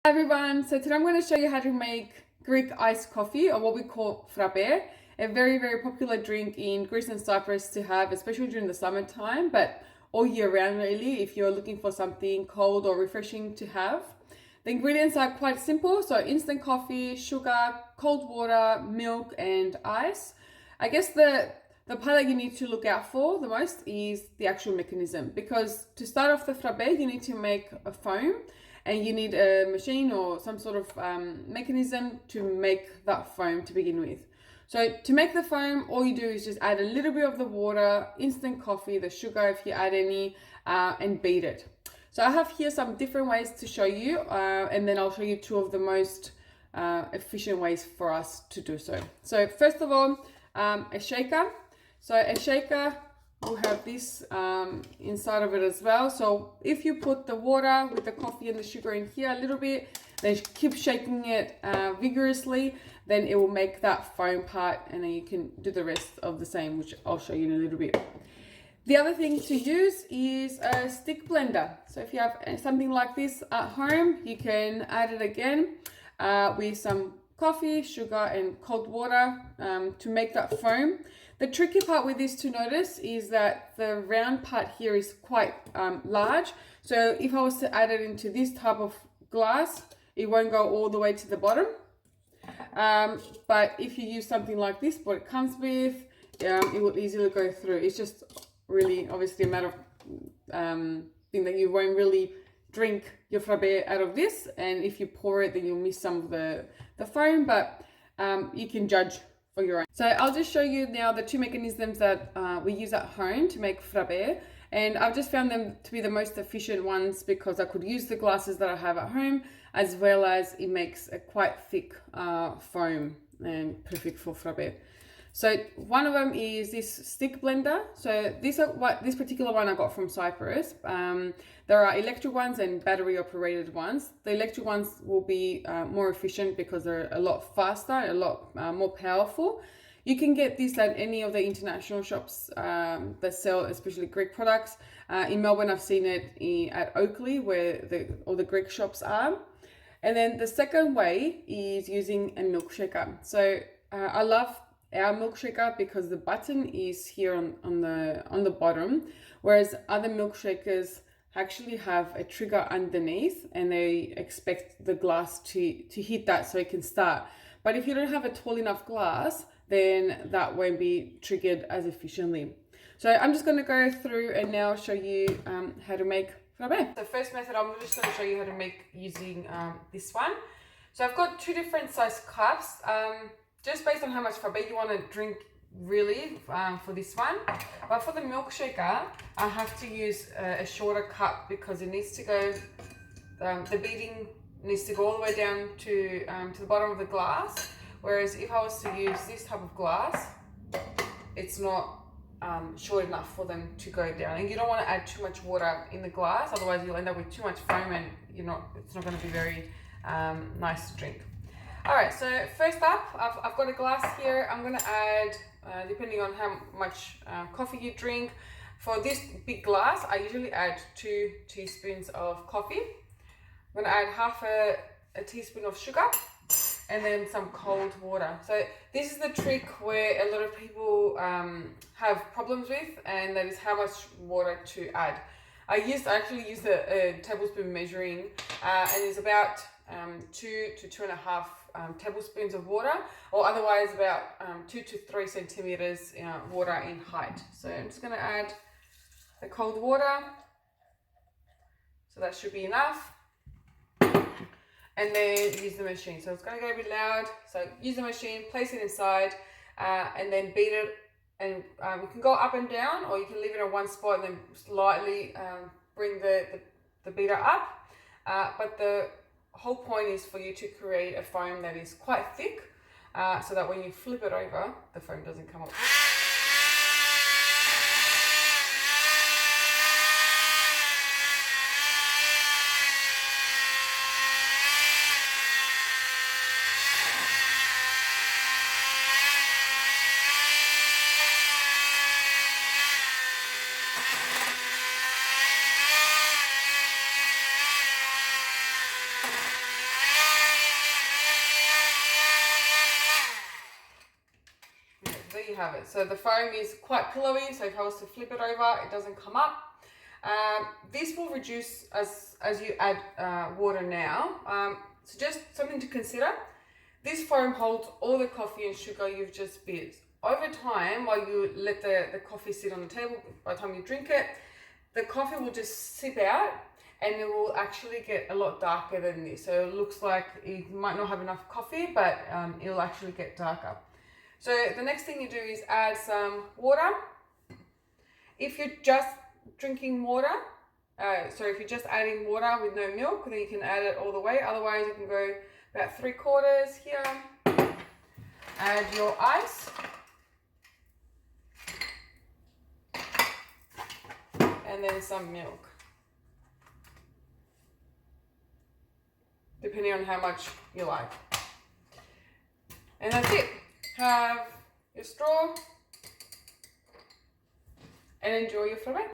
Hi everyone, so today I'm going to show you how to make Greek iced coffee, or what we call frappe, a very popular drink in Greece and Cyprus to have, especially during the summertime, but all year round really, if you're looking for something cold or refreshing to have. The ingredients are quite simple, so instant coffee, sugar, cold water, milk and ice. I guess the part that you need to look out for the most is the actual mechanism, because to start off the frappe you need to make a foam, and you need a machine or some sort of mechanism to make that foam to begin with. So to make the foam, all you do is just add a little bit of the water, instant coffee, the sugar if you add any, and beat it. So I have here some different ways to show you, and then I'll show you two of the most efficient ways for us to do so. So first of all, a shaker. So a shaker will have this inside of it as well. So if you put the water with the coffee and the sugar in here a little bit, then keep shaking it vigorously, then it will make that foam part, and then you can do the rest of the same, which I'll show you in a little bit. The other thing to use is a stick blender. So if you have something like this at home, you can add it again with some coffee, sugar and cold water to make that foam. The tricky part with this to notice is that the round part here is quite large. So if I was to add it into this type of glass, it won't go all the way to the bottom. But if you use something like this, what it comes with, it will easily go through. It's just really obviously a matter of thing that you won't really drink your frappe out of this, and if you pour it then you'll miss some of the foam, but you can judge for your own. So I'll just show you now the two mechanisms that we use at home to make frappe, and I've just found them to be the most efficient ones because I could use the glasses that I have at home, as well as it makes a quite thick foam and perfect for frappe. So one of them is this stick blender. So this particular one I got from Cyprus. There are electric ones and battery operated ones. The electric ones will be more efficient because they're a lot faster, a lot more powerful. You can get this at any of the international shops that sell especially Greek products. In Melbourne, I've seen it at Oakley, where all the Greek shops are. And then the second way is using a milkshaker. So I love our milkshaker because the button is here on the bottom, whereas other milkshakers actually have a trigger underneath and they expect the glass to hit that so it can start. But if you don't have a tall enough glass, then that won't be triggered as efficiently. So I'm just going to go through and now show you how to make frappe. The first method, I'm just going to show you how to make using this one. So I've got two different size cups. Just based on how much frappe you want to drink really for this one. But for the milkshaker, I have to use a shorter cup because it needs to go, the beating needs to go all the way down to the bottom of the glass. Whereas if I was to use this type of glass, it's not short enough for them to go down. And you don't want to add too much water in the glass, otherwise you'll end up with too much foam and it's not going to be very nice to drink. Alright, so first up, I've got a glass here. I'm going to add, depending on how much coffee you drink, for this big glass, I usually add 2 teaspoons of coffee. I'm going to add half a teaspoon of sugar, and then some cold water. So this is the trick where a lot of people have problems with, and that is how much water to add. I actually use a tablespoon measuring, and it's about 2 to 2.5 tablespoons of water, or otherwise about 2 to 3 centimeters water in height. So I'm just going to add the cold water, so that should be enough, and then use the machine. So it's going to go a bit loud, so use the machine, place it inside, and then beat it, and you can go up and down, or you can leave it in one spot and then slightly bring the beater up, but the whole point is for you to create a foam that is quite thick, so that when you flip it over, the foam doesn't come up. have it. So the foam is quite pillowy, so if I was to flip it over, it doesn't come up. This will reduce as you add water now. So just something to consider. This foam holds all the coffee and sugar you've just beat. Over time, while you let the coffee sit on the table, by the time you drink it, the coffee will just sip out and it will actually get a lot darker than this. So it looks like you might not have enough coffee, but it'll actually get darker. So the next thing you do is add some water. If you're just drinking water, if you're just adding water with no milk, then you can add it all the way. Otherwise, you can go about 3/4 here. Add your ice. And then some milk. Depending on how much you like. And that's it. Have your straw and enjoy your frappe.